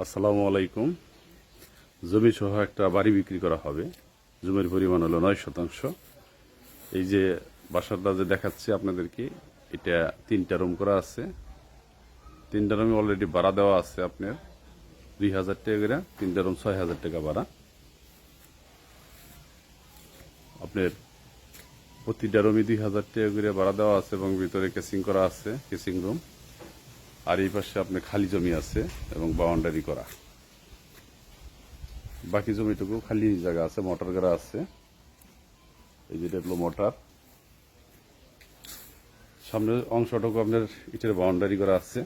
আসসালামু আলাইকুম। জমি সহ একটা বাড়ি বিক্রি করা হবে। জমির পরিমাণ হলো 9 শতাংশ। এই যে বাসাটা যে দেখাচ্ছি আপনাদেরকে, এটা 3টা রুম করা আছে। 3টা রুমে অলরেডি ভাড়া দেওয়া আছে আপনার 2000 টাকা করে। 3টা রুম 6000 টাকা ভাড়া। আপনার প্রতিটা রুমই 2000 টাকা করে ভাড়া দেওয়া আছে এবং ভিতরে কেসিং করা আছে, কেসিং রুম। আর এই পাশে আপনার খালি জমি আছে এবং বাউন্ডারি করা। বাকি জমিটুকু খালি জায়গা আছে, মোটর গাড়া আছে। এই যেটা হলো মোটর। সামনের অংশটুকু আপনার ইটের বাউন্ডারি করা আছে,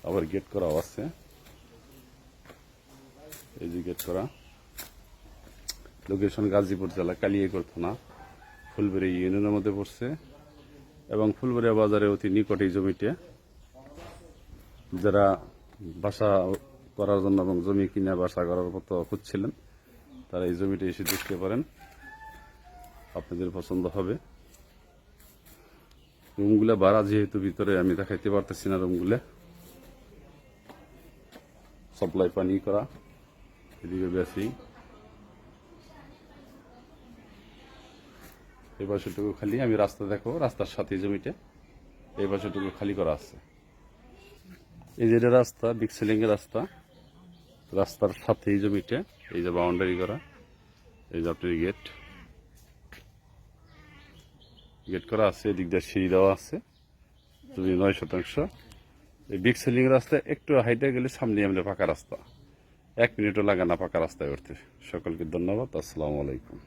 আবার গেট করাও আছে। এই যে গেট করা। লোকেশন গাজীপুর জেলা, কালিয়াকৈর থানা, ফুলবাড়ি ইউনিয়নের মধ্যে পড়ছে এবং ফুলবাড়িয়া বাজারে অতি নিকট এই জমিতে। যারা বাসা করার জন্য এবং জমি কিনে বাসা করার মতো খুঁজছিলেন, তারা এই জমিটা এসে দেখতে পারেন, আপনাদের পছন্দ হবে। রুমগুলা ভাড়া যেহেতু ভিতরে আমি দেখাইতে পারতেছি না, রুমগুলা সাপ্লাই পানি করা। এদিকে বেশি এই পাশেটুকু খালি, আমি রাস্তা দেখো, রাস্তার সাথে জমিটা এই পাশেটুকু খালি করা আছে। এই যে রাস্তা, বিগ সেলিং এর রাস্তা, রাস্তার সাথে এই জমিটা, এই যে বাউন্ডারি করা, এই যে আপনার গেট করা আছে। এদিক দিয়ে সিঁড়ি দেওয়া আছে। জমি 9 শতাংশ। এই বিগ সেলিং রাস্তা একটু হাইটে গেলে সামনে আমাদের পাকা রাস্তা, 1 মিনিটও লাগে না পাকা রাস্তায় উঠতে। সকলকে ধন্যবাদ। আসসালামু আলাইকুম।